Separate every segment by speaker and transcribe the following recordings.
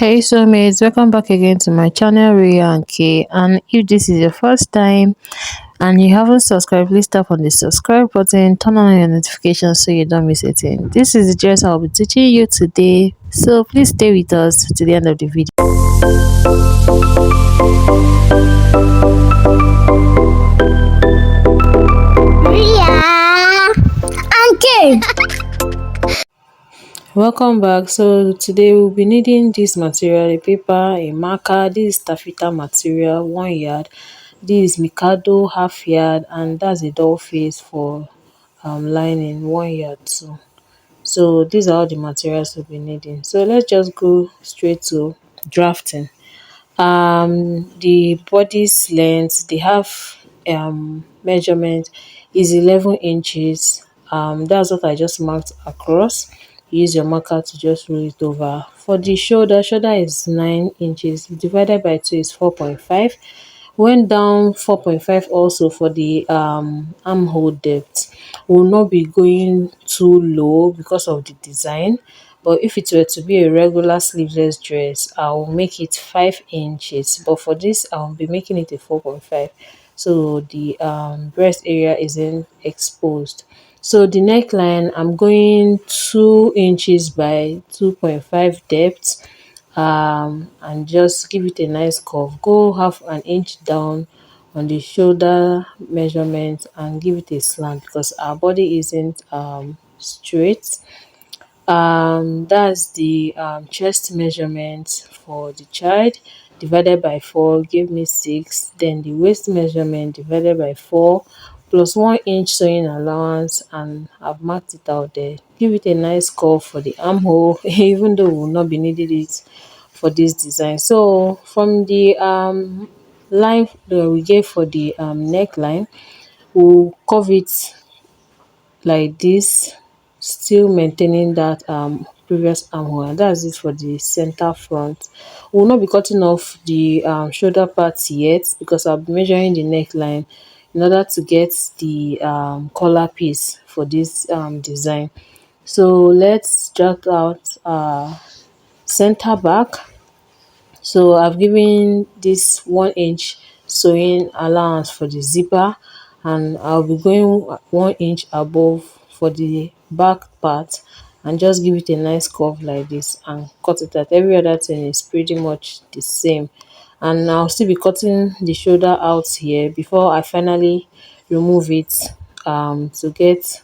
Speaker 1: Hey soulmates, welcome back again to my channel Ria and K. And if this is your first time and you haven't subscribed, please tap on the subscribe button, turn on your notifications so you don't miss a thing. This is the dress I'll be teaching you today, so please stay with us to the end of the video.
Speaker 2: Ria and K.
Speaker 1: Welcome back. So today we'll be needing this material: a paper, a marker. This is taffeta material, 1 yard. This is mikado, half yard, and that's a doll face for lining, 1 yard too. So these are all the materials we'll be needing. So let's just go straight to drafting. The body's length, they have measurement is 11 inches. That's what I just marked across. Use your marker to just roll it over. For the shoulder is 9 inches divided by 2 is 4.5. Went down 4.5 also for the armhole depth. Will not be going too low because of the design, but if it were to be a regular sleeveless dress, I will make it 5 inches, but for this I'll be making it a 4.5, so the breast area isn't exposed. So the neckline, I'm going 2 inches by 2.5 depth, and just give it a nice curve. Go half an inch down on the shoulder measurement and give it a slant because our body isn't straight. That's the chest measurement for the child divided by 4 give me 6. Then the waist measurement divided by 4 plus 1 inch sewing allowance, and I've marked it out there. Give it a nice curve for the armhole even though we will not be needing it for this design. So from the line that we gave for the neckline, we'll curve it like this, still maintaining that previous armhole, and that's it for the center front. We will not be cutting off the shoulder parts yet because I'll be measuring the neckline in order to get the collar piece for this design. So let's jot out center back. So I've given this 1 inch sewing allowance for the zipper, and I'll be going 1 inch above for the back part, and just give it a nice curve like this and cut it out. Every other thing is pretty much the same, and I'll still be cutting the shoulder out here before I finally remove it to get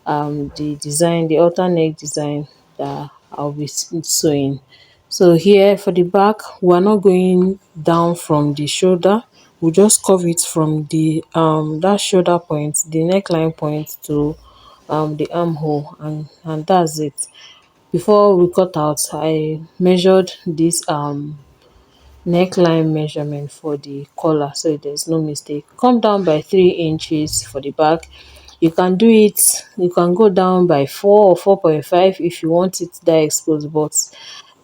Speaker 1: the design, the alternate design that I'll be sewing. So here for the back, we're not going down from the shoulder. We'll just curve it from the that shoulder point, the neckline point, to the armhole, and that's it. Before we cut out, I measured this neckline measurement for the collar so there's no mistake. Come down by 3 inches for the back. You can do it, you can go down by 4 or 4.5 if you want it that exposed, but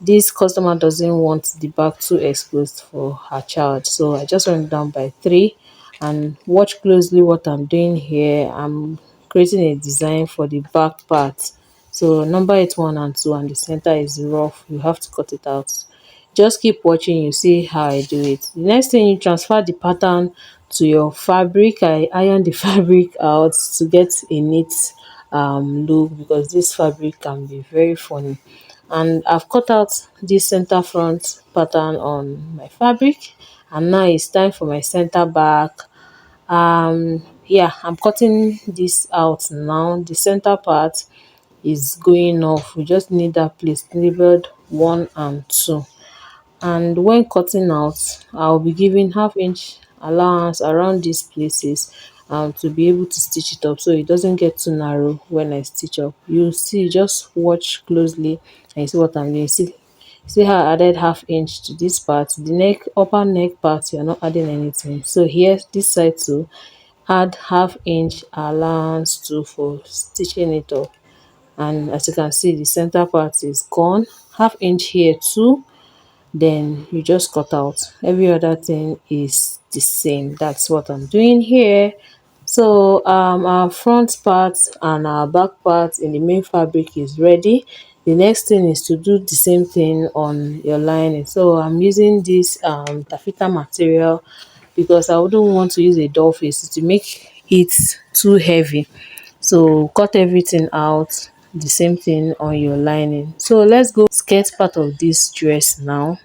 Speaker 1: this customer doesn't want the back too exposed for her child, so I just went down by 3. And watch closely what I'm doing here. I'm creating a design for the back part, so number it 1 and 2, and the center is rough. You have to cut it out. Just keep watching, you see how I do it. The next thing, you transfer the pattern to your fabric. I iron the fabric out to get a neat look because this fabric can be very funny. And I've cut out this center front pattern on my fabric, and now it's time for my center back. Yeah, I'm cutting this out now. The center part is going off. We just need that place labeled 1 and 2. And when cutting out, I'll be giving half-inch allowance around these places to be able to stitch it up so it doesn't get too narrow when I stitch up. You see, just watch closely and you see what I'm doing. See how I added half-inch to this part. The neck, upper neck part, you're not adding anything. So here, this side too, add half-inch allowance too for stitching it up. And as you can see, the center part is gone. Half-inch here too, then you just cut out. Every other thing is the same. That's what I'm doing here. So our front part and our back part in the main fabric is ready. The next thing is to do the same thing on your lining. So I'm using this taffeta material because I wouldn't want to use a doll face to make it too heavy. So cut everything out, the same thing on your lining. So let's go skirt part of this dress now.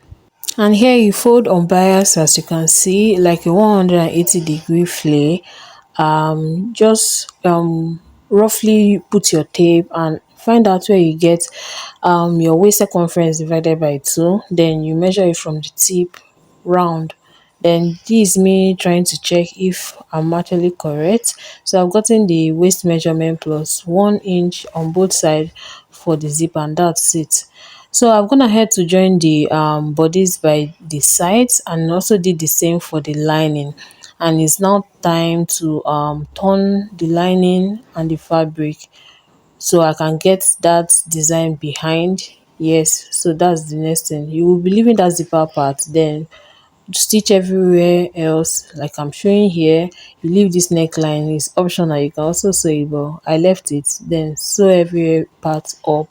Speaker 1: And here you fold unbiased, as you can see, like a 180-degree flare. Just roughly put your tape and find out where you get your waist circumference divided by 2. Then you measure it from the tip round. Then this is me trying to check if I'm actually correct. So I've gotten the waist measurement plus 1 inch on both sides for the zip, and that's it. So I'm gonna head to join the bodies by the sides and also did the same for the lining. And it's now time to turn the lining and the fabric so I can get that design behind. Yes, so that's the next thing. You will be leaving that zipper part, then stitch everywhere else like I'm showing here. You leave this neckline, it's optional, you can also sew it, but I left it. Then sew every part up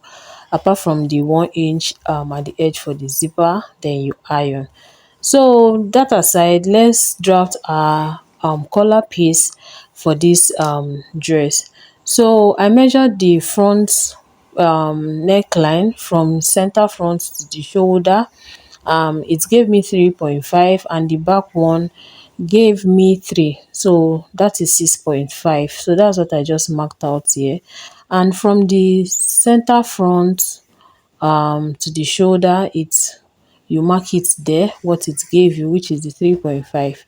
Speaker 1: apart from the 1 inch at the edge for the zipper, then you iron. So that aside, let's draft our collar piece for this dress. So I measured the front neckline from center front to the shoulder. It gave me 3.5 and the back one gave me 3, so that is 6.5. So that's what I just marked out here. And from the center front to the shoulder, it's you mark it there what it gave you, which is the 3.5,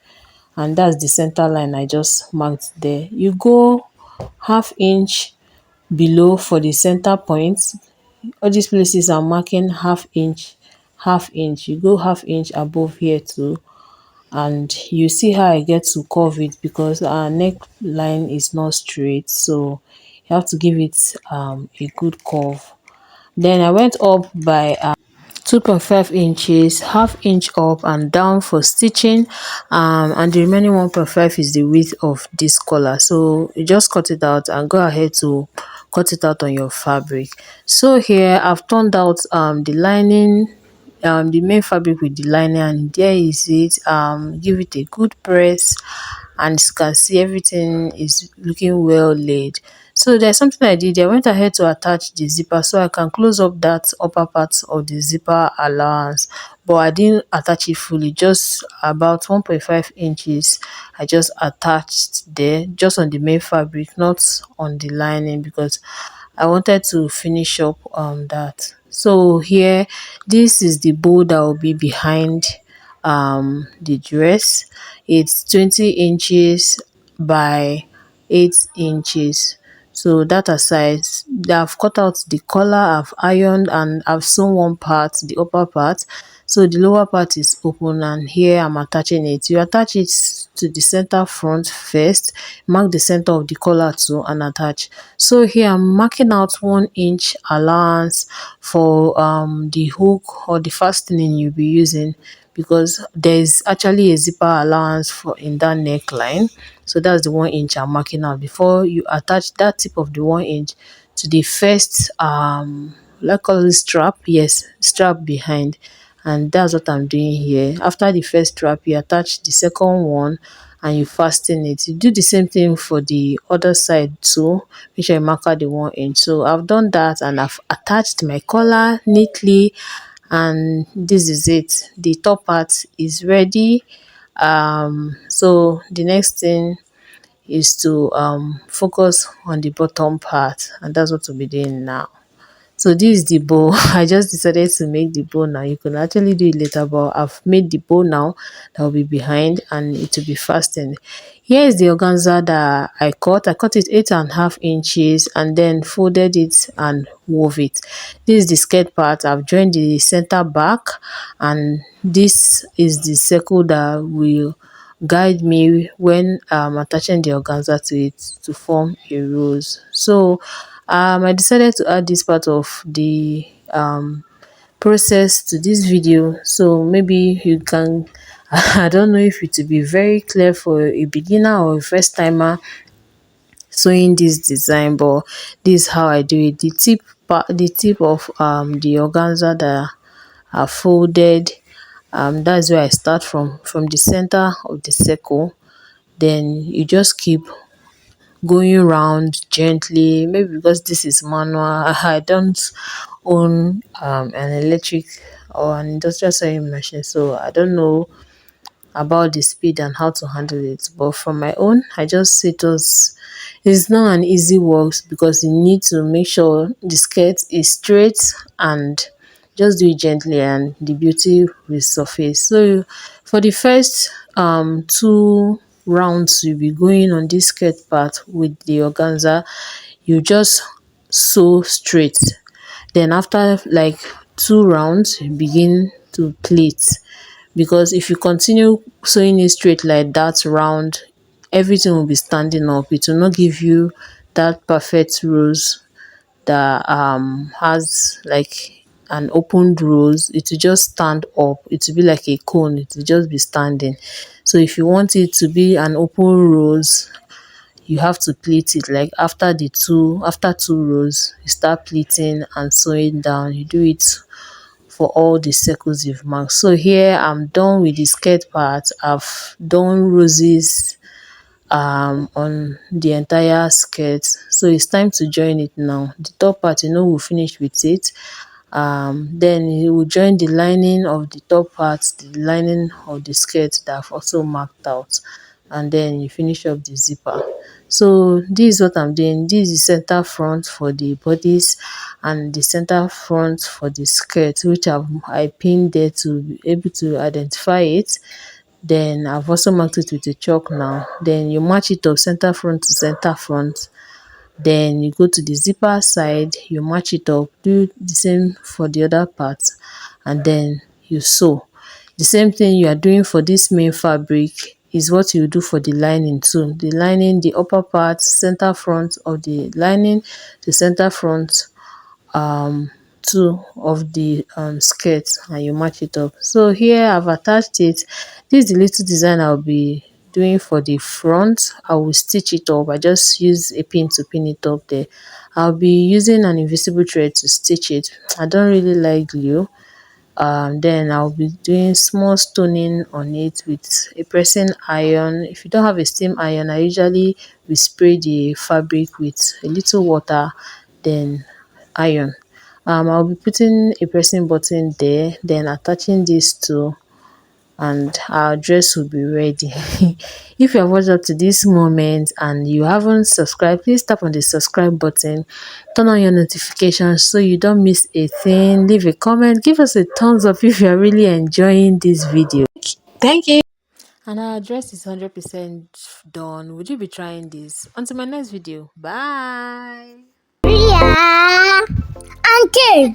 Speaker 1: and that's the center line I just marked there. You go half inch below for the center point. All these places I'm marking half inch, half inch. You go half inch above here too, and you see how I get to curve it because our neckline is not straight, so you have to give it a good curve. Then I went up by 2.5 inches, half inch up and down for stitching, and the remaining 1.5 is the width of this collar. So you just cut it out and go ahead to cut it out on your fabric. So here I've turned out the lining, the main fabric with the lining, and there is it. Give it a good press, and as you can see everything is looking well laid. So there's something I did. I went ahead to attach the zipper so I can close up that upper part of the zipper allowance, but I didn't attach it fully, just about 1.5 inches. I just attached there, just on the main fabric, not on the lining, because I wanted to finish up that. So here, this is the bow that will be behind the dress. It's 20 inches by 8 inches. So that aside, I've cut out the collar, I've ironed, and I've sewn one part, the upper part. So the lower part is open, and here I'm attaching it. You attach it to the center front first, mark the center of the collar too, and attach. So here I'm marking out 1 inch allowance for the hook or the fastening you'll be using, because there is actually a zipper allowance for in that neckline. So that's the 1 inch I'm marking out before you attach that tip of the 1 inch to the first let's call it strap. Yes, strap behind. And that's what I'm doing here. After the first strap, you attach the second one and you fasten it. You do the same thing for the other side too, which I mark out the 1 inch. So I've done that and I've attached my collar neatly, and this is it. The top part is ready. So the next thing is to focus on the bottom part, and that's what we'll be doing now. So this is the bow. I just decided to make the bow now. You can actually do it later, but I've made the bow now that will be behind and it will be fastened. Here is the organza that I cut. I cut it 8.5 inches and then folded it and wove it. This is the skirt part. I've joined the center back, and this is the circle that will guide me when attaching the organza to it to form a rose. So I decided to add this part of the process to this video, so maybe you can I don't know if it will be very clear for a beginner or a first timer sewing this design, but this is how I do it. The tip the tip of the organza that are folded. That's where I start from the center of the circle. Then you just keep going round gently. Maybe because this is manual, I don't own an electric or an industrial sewing machine, so I don't know about the speed and how to handle it. But from my own, I just see it's not an easy work because you need to make sure the skirt is straight and just do it gently and the beauty will surface. So for the first two rounds you'll be going on this skirt part with the organza, you just sew straight. Then after like two rounds, you begin to pleat, because if you continue sewing it straight like that round, everything will be standing up. It will not give you that perfect rose that has like an opened rose. It will just stand up. It will be like a cone. It will just be standing. So if you want it to be an open rose, you have to pleat it. Like after two rows, you start pleating and sewing down. You do it for all the circles you've marked. So here I'm done with the skirt part. I've done roses on the entire skirt, so it's time to join it now. The top part, we'll finish with it. Then you will join the lining of the top part, the lining of the skirt that I've also marked out, and then you finish up the zipper. So this is what I'm doing. This is center front for the bodice and the center front for the skirt, which I pinned there to be able to identify it. Then I've also marked it with a chalk now. Then you match it up center front to center front. Then you go to the zipper side, you match it up, do the same for the other part, and then you sew. The same thing you are doing for this main fabric is what you do for the lining too. The lining, the upper part, center front of the lining, the center front two of the skirt, and you match it up. So here I've attached it. This is the little design I'll be doing for the front. I will stitch it up. I just use a pin to pin it up there. I'll be using an invisible thread to stitch it. I don't really like glue. Then I'll be doing small stoning on it with a pressing iron. If you don't have a steam iron, I usually will spray the fabric with a little water, then iron. I'll be putting a pressing button there, then attaching these two, and our dress will be ready. If you have watched up to this moment and you haven't subscribed, please tap on the subscribe button, turn on your notifications so you don't miss a thing. Leave a comment, give us a thumbs up if you are really enjoying this video. Thank you. And our dress is 100% done. Would you be trying this? Until my next video, bye.
Speaker 2: Yeah. Uncle.